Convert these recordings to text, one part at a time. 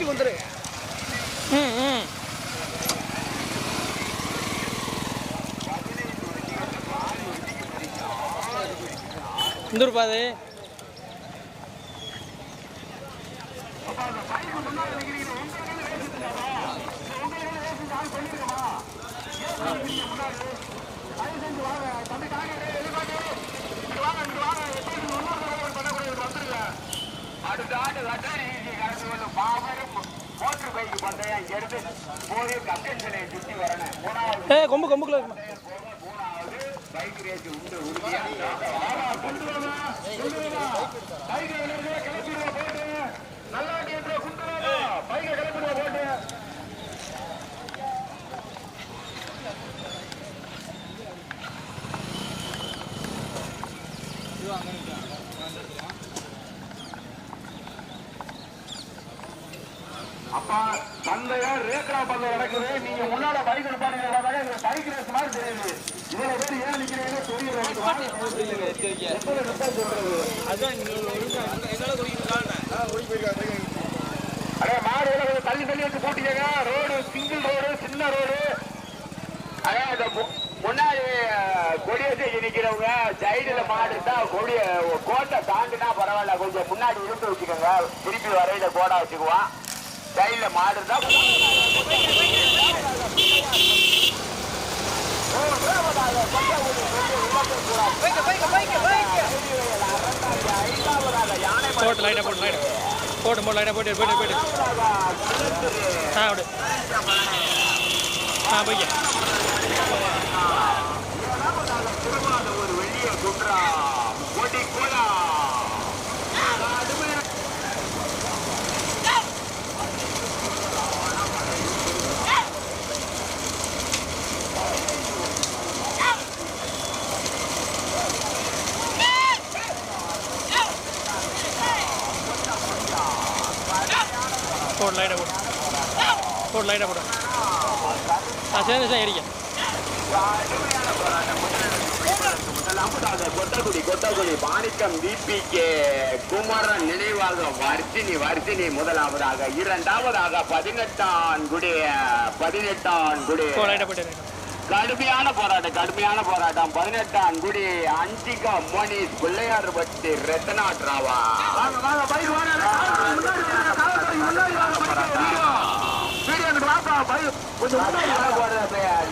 வீட்டுக்கு வந்துரு. வந்துருப்பா அது. கொம்பு கொம்புக்குள்ள பைக் ரேஸ் உண்டு உறுதியா நல்லா பைக்கை கிளப்பிடுவா போட்டு அப்பா பந்தயா ரேக்ரா பந்தயம் நடக்குது. நீங்க முன்னால பைக் எடுப்பாங்க பைக் ரேஸ் மாதிரி தெரியுது. இவ்வளவு பேர் ஏன் நிக்கிறீங்கன்னு தெரியல. அதே மாடு கொஞ்சம் தள்ளி தள்ளி வச்சு போட்டிக்கங்க. ரோடு சிங்கிள் ரோடு சின்ன ரோடு. அதே அந்த முன்னாடி கொடி வச்சு நிக்கிறவங்க சைடுல மாடு இருந்தா கொடிய கோட்டை தாண்டினா பரவாயில்ல. கொஞ்சம் முன்னாடி இழுத்து வச்சுக்கோங்க. திருப்பி வரையில கோடா வச்சுக்குவான். சைடுல மாடு இருந்தா போட்டு லைட்டா போட்டு லைட்டா போட்டு போட்டு லைட்டா போட்டு போயிட்டு போயிட்டு போய்க்க. ஒரு வெளியே குன்றா கொடி கோலா போட்டு லைட்டா போட்டு போட்டு லைட்டா போட்டு சேர்ந்து எரிக்க. கொட்டகுடி மாணிக்கம் டிபிகே குமரன் நினைவாக வர்த்தினி முதலாவதாக. இரண்டாவதாக 18ஆன்குடி கடுமையான போராட்டம் 18ஆன்குடி அஞ்சிகா மோனிஸ் பிள்ளையார்பட்டி ரத்னாட்ராவா.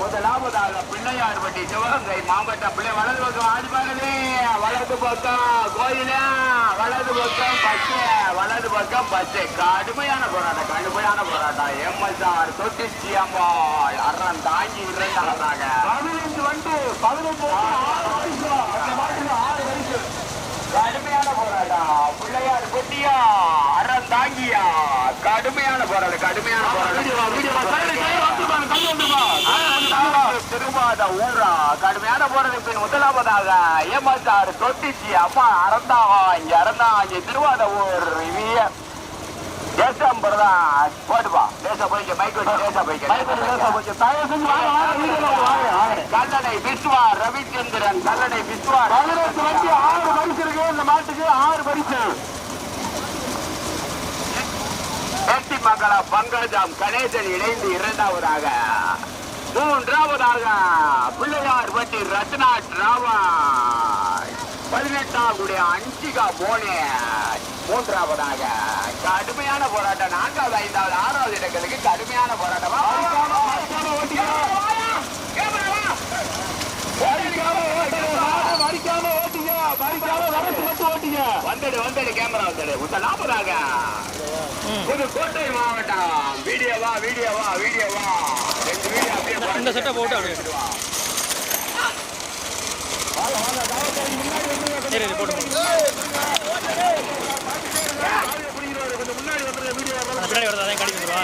முதலாவதாக பிள்ளையார்பட்டி சிவகங்கை மாவட்டம். பிள்ளை வலது பக்கம் ஆடிப்பாங்களே, வலது பக்கம் கோயில, வலது பக்கம் பச்சை. கடுமையான போராட்டம் எம்எஸ்ஆர் தொட்டிச்சி அம்மாள் அறம் தாங்கி இரண்டாவதாக 15 கடுமையான போராட்டம் பிள்ளையார் கொட்டியா அறம் தாங்கியா. கடுமையான போராட்டம் திருவாத ஊரா. கடுமையான போராட்டத்தின் முதலாவதாக ஏமாத்தார் தொட்டிச்சி அம்மா அறந்தாங்க திருவாத ஊர் தேசம் போட்டுப்பா. தேச போய்க்க மைக் வச்சு தேச போய்க்க கல்லணை விஸ்வா ரவிச்சந்திரன். கல்லணை விஸ்வா 6 பரிசு இருக்கு. இந்த மாட்டுக்கு 6 பரிசு. வெட்டி மங்களா பங்கஜம் கணேசன் இணைந்து இரண்டாவதாக. மூன்றாவதாக பிள்ளையார்பட்டி ரத்னாட் ராவா 18ஆம் அஞ்சிகா போனே மூன்றாவதாக. கடுமையான போராட்டம் 4வது 5வது 6வது இடங்களுக்கு கடுமையான போராட்டம். வந்துடு கேமரா வந்துடு. முதலாவதாக புதுக்கோட்டை மாவட்டம். வீடியோவா 2 வீடியோ இந்த செட்டை போட்டு அப்படியே சரி போட்டு பின்னாடி வரதா அதையும் கடிக்க சொல்லுவா.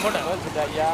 போட்டேன் ஐயா.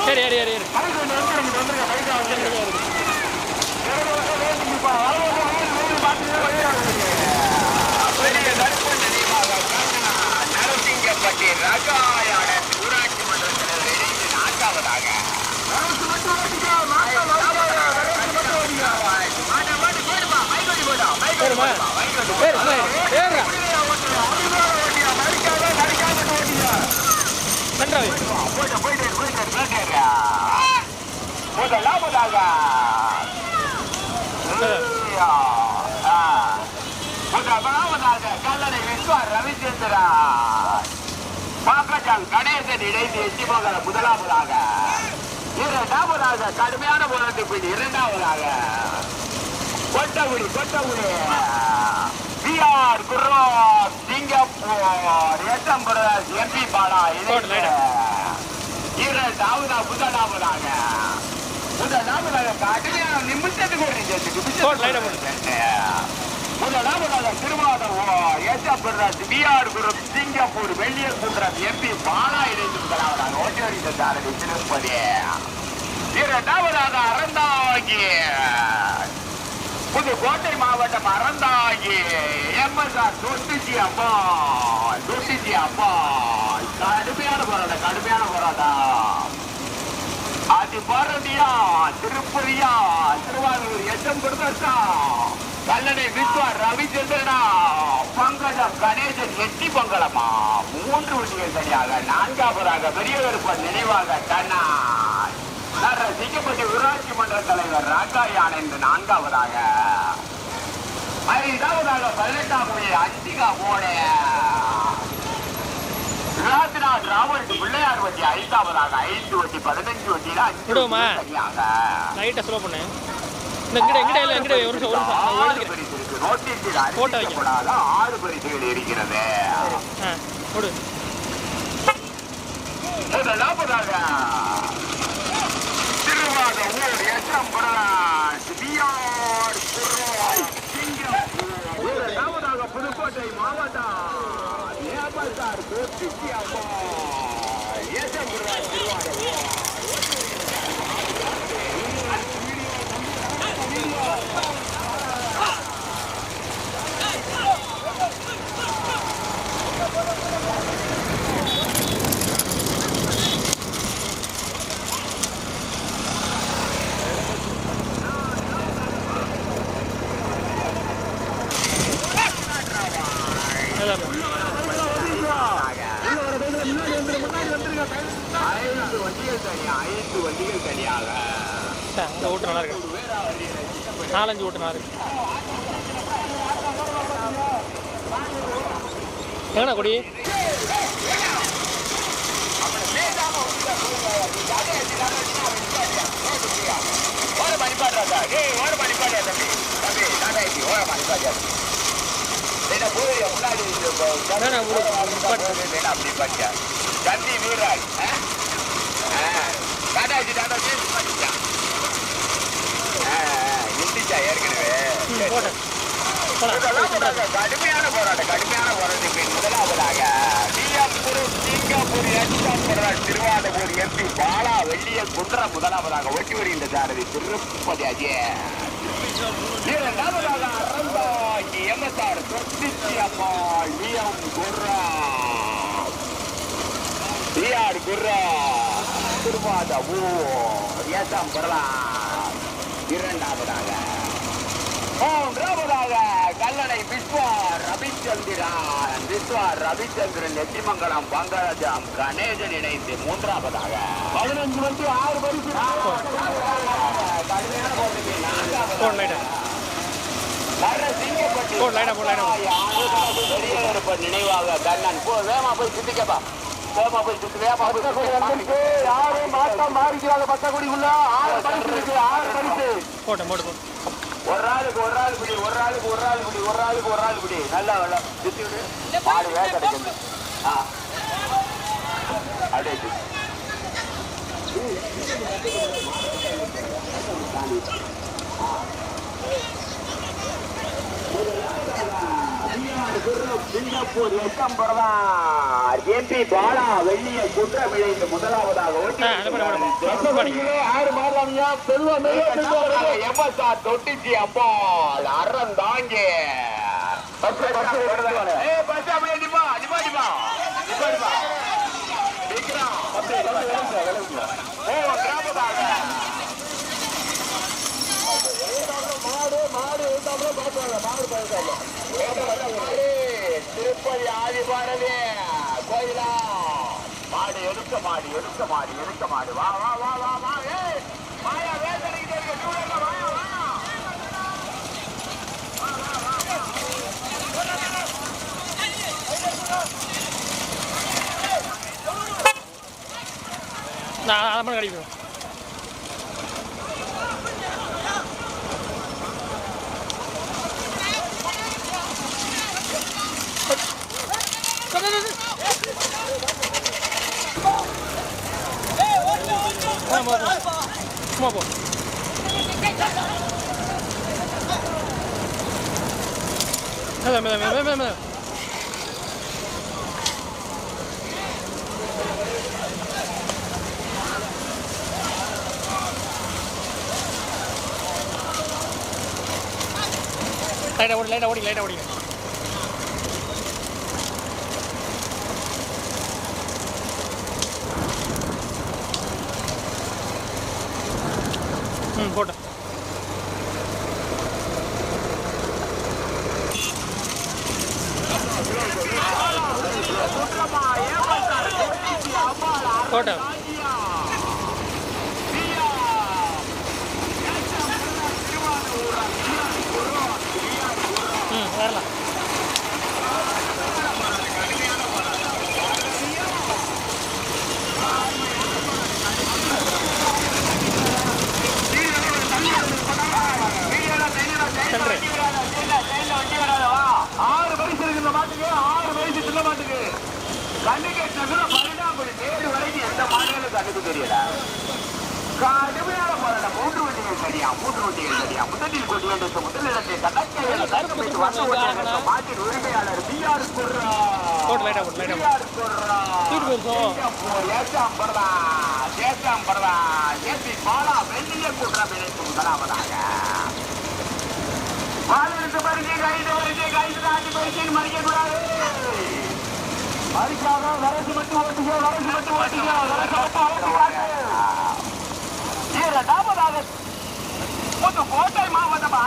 சரி சரி சரி நரசிங்கப்பட்டி ரகாயான ஊராட்சி மன்ற தலைவர் இணைந்து நான்காவதாக முதலாவதாக கல்லணை விஸ்வா ரவிச்சந்திரா பாக்கஜான் கணேசன் இணைந்து எட்டிமங்கல முதலாவதாக இரண்டாவதாக கடுமையான போராட்டத்தில் இரண்டாவதாக கொட்டகுடி பிஆர் குர்ரோ சிங்கப்பூர் எட்டம்பரஸ் எம்பி பாலா இரண்டாவதா முதலாவதாக கடுமையான நிமிஷத்துக்கு முதலாவதாக திருவாரூர் எட்டம்பரஸ் PR Guru Singapore Velliyar Kundram MP Bala இணைந்து முதலாவதாக ஓட்டியடித்த சாரதி திருப்பதி இரண்டாவதாக அறந்தாங்கி புதுக்கோட்டை மாவட்டம் அறந்தாங்கி எம்எஸ்ஆர் தொட்டிச்சி அம்மா கடுமையான போராட்டம் அது பாரதியா திருப்பதியா திருவாரூர் எச்சம் கொடுத்தா கல்லணை விஸ்வா ரவிச்சந்திரனா பங்கஜம் கணேசன் எட்டி பங்களமா 3 வண்டிகள் சரியாக நான்காவதாக பெரியவருப்பன் நினைவாக கண்ணா சிங்கப்பட்டி ஊராட்சி மன்ற தலைவர் ராக்காயான் என்று நான்காவதாக ஐந்தாவதாக 18ஆம் மொழி அஞ்சிகா போனே ராஜ்நாத் ராவல் பிள்ளையார் வண்டி ஐந்தாவதாக 5 வண்டி 15 வண்டியில 5 சரியாக லைட்டா ஸ்லோ பண்ணு எங்கட ஒரு நோட்டீஸில் அறிவிக்கப்படாத 6 பரிசுகள் இருக்கிறது. முதலாவதாக திருவாரூர் எட்டம்பரஸ் பிஆர் சிங்கப்பூர் இரண்டாவதாக புதுக்கோட்டை மாவட்டம் ஏபல்சார் கோட்டிச்சி அம்மா எட்டம்பரஸ் திருவாரூர் ஐந்து வண்டிகள் தனியாக அந்த ஓட்டு நல்லா இருக்கு 4-5 ஓட்டு நல்லா இருக்கு எங்கண்ணா கொடி தந்தி வீரராஜ் கடுமையான போராட்டம் முதலாவதாக சிங்கப்பூர் திருவாரூர் எம்பி பாலா வெள்ளியர் குன்றம் முதலாவதாக ஓட்டி வருகின்ற சாரதி திருப்பதி அஜய் இரண்டாவதாக அறந்தாங்கி எம்எஸ்ஆர் தொட்டிச்சி அம்மா பிஆர் குர்ரா திருவாரூர் ஏசாம் பெறலாம் இரண்டாவதாக மூன்றாவதாக கல்லணை விஸ்வா ரவிச்சந்திரன் நெட்டிமங்கலம் பங்கராஜம் கணேசன் இணைந்து மூன்றாவதாக 15 வண்டி 6 பரிசு நினைவாக கண்ணன் போ வேமா போய் சுத்திக்கப்பா வேகமா போய் சுத்து, வேகமா போய் சுத்து. யாரும் மாட்டா மாறிக்கிறாங்க. பச்சைக்குடிக்குள்ள 6 பரிசு இருக்கு. 6 பரிசு. போட்டேன் போட்டு ஒரு ஆளுக்கு பிடி, ஒரு ஆளுக்கு பிடி. நல்லா வெள்ளம் சுத்தி விடு. மாடு வேக கிடைக்குது. அப்படியே சிங்கப்பூர் MP பாலா வெள்ளிய குற்றம் இணைந்து முதலாவதாக தொட்டிச்சி அம்பாள் அறம் தாங்க திருப்பதி ஆதிபாரதே கோயிலா மாடு எடுக்க மாடு வா வா வா வா வா மாயா வேதனைக்கு நான் அதை கிடைக்கும். சும்மா போ. லைட்டாக ஓடிங்க. போட்டேன். போட்டேன். வரலாம். ஆறு பரிசு இருக்கு இந்த மாட்டுக்கு. 6 பரிசு சின்ன மாட்டுக்கு. கண்ணுக்கு 12 நேரு வரைக்கும் எந்த மாடுகளும் கண்ணுக்கு தெரியல. கடுமையான போராட்டம். 3 வண்டிகள் சரியா முதலில் கொண்டு வந்து முதலிடத்தை மாட்டின் உரிமையாளர் BR குர்ரா. பாலா வெள்ளிய குற்றம் இணைத்து முதலாவதாக பாலிருந்து மறிக்க கைது தாண்டி பரிசையில் மறிக்கக்கூடாது. மறிக்காத வரசு மட்டும் ஓட்டுங்க. இரண்டாவதாக புதுக்கோட்டை மாவட்டம்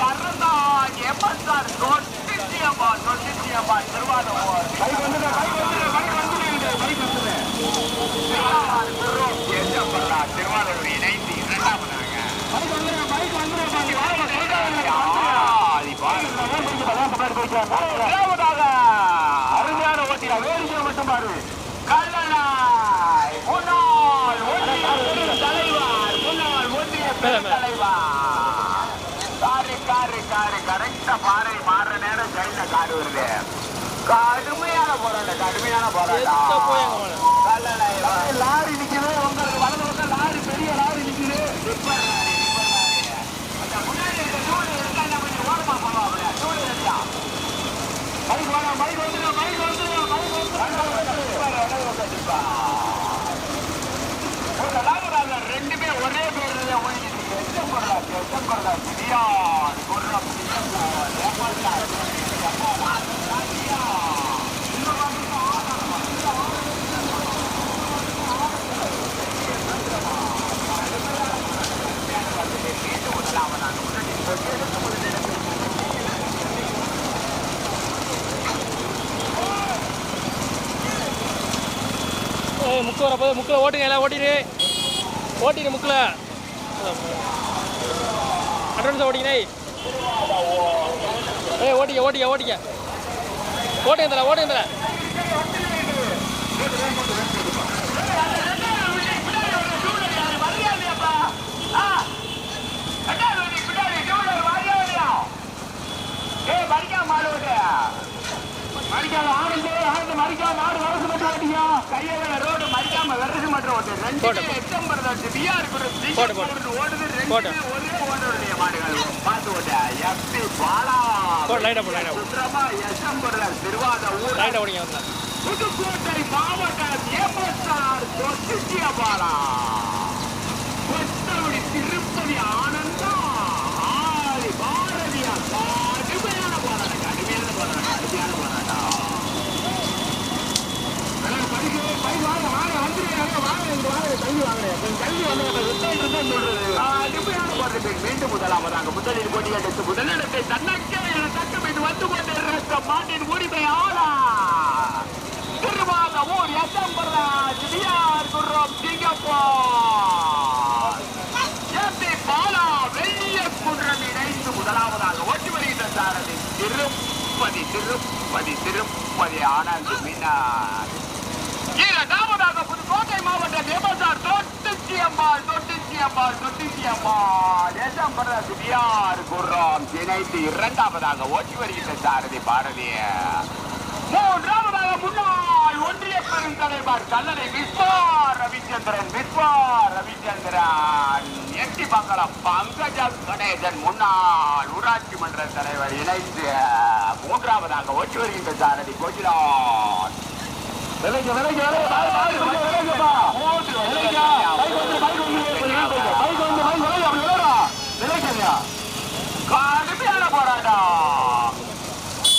அறந்தாங்கி எம்எஸ்ஆர் தொட்டிச்சியம்மா திருவாரூர். திருவாரூர் இணைந்து இரண்டாவதாக அருமையான ஓட்டியா வேடிக்கை மட்டும் பாரு. கல்லணாய் முன்னாள் ஒன்றிய தலைவர் காரு கரெக்டா பாறை மாறுற நேரம் கையில காடு வருது. கடுமையான போராட்டம். கல்லணாய் லாரி நிக்குது. உங்களுக்கு வலது பக்கம் லாரி, பெரிய லாரி நிக்குது. முன்னாடி இருக்க டூல் இருந்தா என்ன பண்ணி ஓரமா போவாங்க. டூல் இருந்தா மைக் வந்து ரெண்டுமே ஒரே பேர் முக்கு வரப்போ முக்கில் ஓட்டுங்க. எல்லாம் ஓட்டிடு முக்கில் அட்வான்ஸ் ஓட்டிங்கண்ணே. ஓட்டிங்க தர மறிக்காம ஆனந்து ஆனந்து மறிக்காம ஆடு வரசு மட்டும் ஓட்டியா கையில ரோடு மறிக்காம வரசு மட்டும் ஓட்டு ரெண்டு எக்ஸம்பர் பியா இருக்கு ஓடுது ரெண்டு ஒரே ஓடுடைய மாடுகள் பார்த்து ஓட்ட எஃபி பாலா சுற்றமா எக்ஸம்பர் திருவாத ஊர் புதுக்கோட்டை மாவட்டம் ஏமஸ்டார் தொட்டிய பாலா கொத்தவடி திருப்பதி ஆனந்தா ஆதி பாரதியா கடுமையான போராட்டம் கடுமையான போராட்டம் கடுமையான போராட்டம் மீண்டும் முதலாவதாக முதலில் கொடியெடுத்து முதலிடத்தை தன்னக்கே என தக்கமிட்டு வந்து கொண்டிருக்க மாட்டின் உரிமையாளா திருவாத ஊர் எசம்பராஜ் விஆர் குர்ரம் சிங்கப்பூர் எம்பி பாலா வெள்ளிய குன்றம் இணைந்து முதலாவதாக ஓட்டி வருகின்ற சாரதி திருப்பதி திருப்பதி திருப்பதி ஆனந்த் மீனார் இரண்டாவதாக புதுக்கோட்டை மாவட்டம் எமசார் தொட்டிச்சியம்மாள் எசம்பராஜ் விஆர் குர்ரம் இணைந்து இரண்டாவதாக ஓட்டி வருகின்ற சாரதி பாரதிய மூன்றாவதாக முன்னாள் ஒன்றிய பெருந்தலைவர் கல்லணை விஸ்வார் ரவிச்சந்திரன் எட்டி பங்களம் பங்கஜ கணேசன் முன்னாள் ஊராட்சி மன்ற தலைவர் இணைந்து மூன்றாவதாக ஓட்டி வருகின்ற சாரதி கோகிலான் கடுமையான போராட்டம்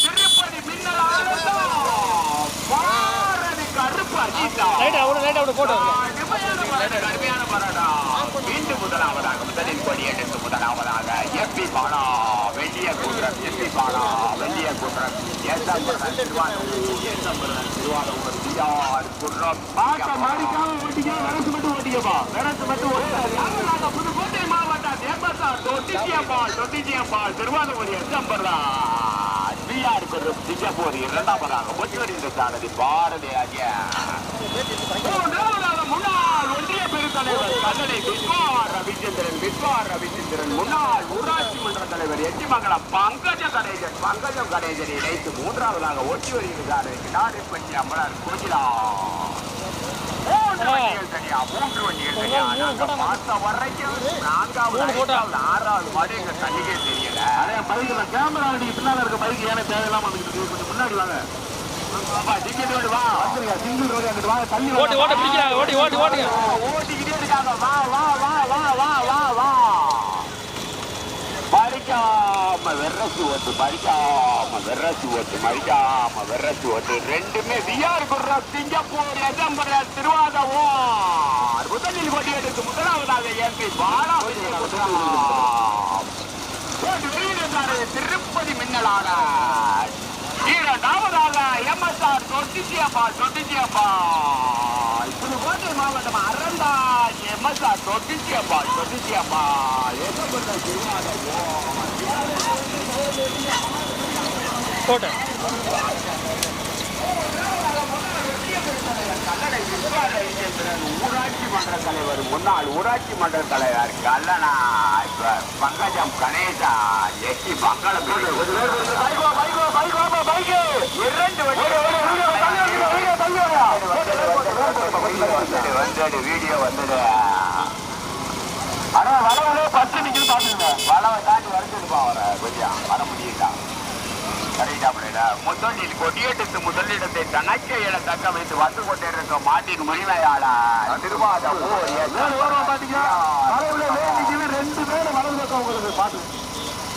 திருப்பதி மின்னல் பாரதி கருப்பு கடுமையான போராட்டம் மீண்டும் முதலாவதாக முதலில் கொடியெடுத்து முதலாவதாக எம்பி பாலா வெள்ளிய குன்றம் திருவாரூர் விஆர் குன்றம் புதுக்கோட்டை மாவட்டம் எமசார் தொட்டிச்சியம்பாள் திருவாரூர் எசம்பராஜ் விஆர் குன்றம் சிங்கப்பூர் இரண்டாவதாக ஒட்டி வருகின்ற சாரதி பாரதி ஆகிய முன்னாள் ஒன்றிய பெருந்தலைவர் கல்லணை விஸ்வார் ரவிச்சந்திரன் முன்னாள் ஊராட்சி மன்ற தலைவர் எட்டிமங்கலம் பங்கஜம் கணேசன் இணைத்து மூன்றாவதாக ஓட்டி வருகிறார் கிடாரிப்பட்டி அமரர் கோகிலா மூன்று வண்டிகள் தனியா நாங்க பார்த்த வரைக்கும் நான்காவது ஆறாவது மாடு எங்க கண்ணுக்கே தெரியல பைக்ல கேமரா பின்னால இருக்க பைக் ஏன்னா தேவையில்லாம வந்துட்டு கொஞ்சம் முன்னாடி வாங்க சிங்கிள் ரோடு வா சிங்கிள் ரோடு அங்கிட்டு வாங்க தள்ளி ஓட்டிக்கிட்டே இருக்காங்க வா மறிக்காம வெர்ரசி ஓட்டு ரெண்டுமே விஆர் குர்ரம் சிங்கப்பூர் எசம்பராஜ் திருவாரூர் முதலில் கொடியெடுத்து முதலாவதாக எம்பி பாலா திருப்பதி மின்னலான இரண்டாவதாக எம்எஸ்ஆர் தொட்டிச்சியம்பாள் புதுக்கோட்டை மாவட்டம் அரண்டா எம்எஸ்ஆர் தொட்டிச்சியம்பாள் ஊராட்சி மன்ற தலைவர் முன்னாள் ஊராட்சி மன்ற தலைவர் கல்லணா பங்கஜம் கணேசா எட்டி பங்களம் வீடியோ வந்தது ஆனா வளவலே பத்து நிக்குது பாத்துங்க வளவை தாண்டி வரைஞ்சிருப்பா அவரை கொஞ்சம் வர முடியல முதலில் கொடியெடுத்து முதலிடத்தை தனக்கையில தக்க வைத்து வந்து கொண்டிருக்க மாட்டின் உரிமையாளர் திருவாத ரெண்டு பேரும் வலது பக்கம் உங்களுக்கு பாத்து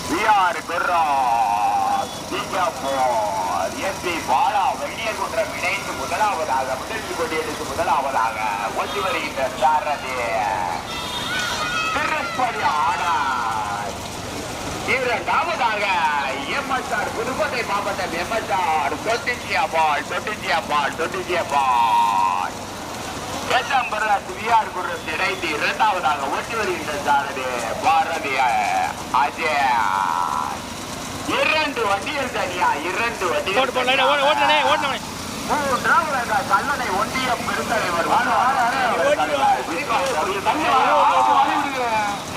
விஆர் குர்ரம் சிங்கப்பூர் எம்பி பாலா வெள்ளிய குன்றம் இணைந்து முதலாவதாக முதலில் கொடியெடுத்து முதலாவதாக ஒட்டி வருகின்ற சாரதி திருப்பதி ஆனார் இரண்டாவதாக எம்எஸ்ஆர் புதுக்கோட்டை மாவட்டம் எம்எஸ்ஆர் தொட்டிச்சியம்பாள் எசம்பராஜ் விஆர் குர்ரம் இணைந்து இரண்டாவதாக ஓட்டி வருகின்ற சாரதி பாரதி அஜய் இரண்டு வண்டிகள் தனியா மூன்றாவதாக கல்லணை ஒன்றிய பெருந்தலைவர்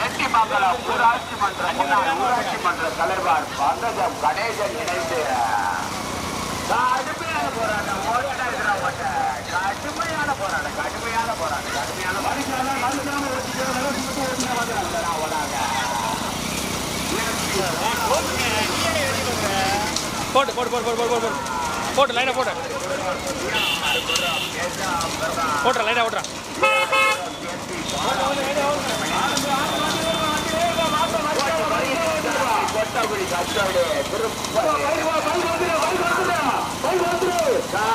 எட்டிமங்கலம் ஊராட்சி மன்ற முன்னாள் ஊராட்சி மன்ற தலைவர் பங்கஜம் கணேசன் இணைந்து கடுமையான போராட்டம் கடுமையான போராட்டம் கடுமையான போராட்டம் போட்டு போட்டு போட்டு போட்டு போட்டு போட்டு போட்டு லைனாக போட்டு போட்டுறேன் லைனாக ஓட்டுறேன்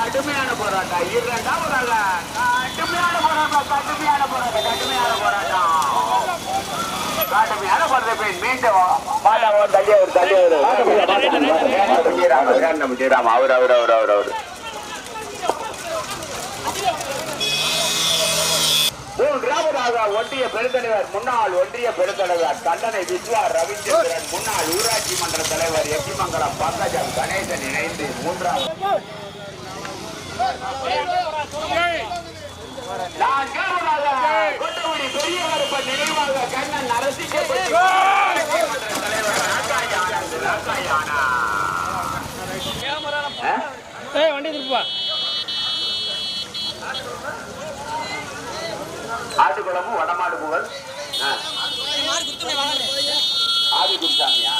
கடுமையான போராட்டம் இரண்டாவதாக கடுமையான போராட்டம் கடுமையான போராட்டம் கடுமையான போராட்டம் கடுமையான போராட்டம் மீண்டும் அவர் மூன்றாவதாக ஒன்றிய பெருந்தலைவர் முன்னாள் ஒன்றிய பெருந்தலைவர் கண்டனை விஸ்வா ரவீந்திரன் முன்னாள் ஊராட்சி மன்ற தலைவர் எட்டிமங்கலம் பங்கஜம் கணேசன் இணைந்து மூன்றாவது கொட்டகுடி பெரிய கருப்பன் நினைவாக கண்ணன் அரசிக்கப்பட்ட வண்டி திருப்பா ஆட்டுக்குளமும் வடமாடு புகழ் ஆதி குருசாமியா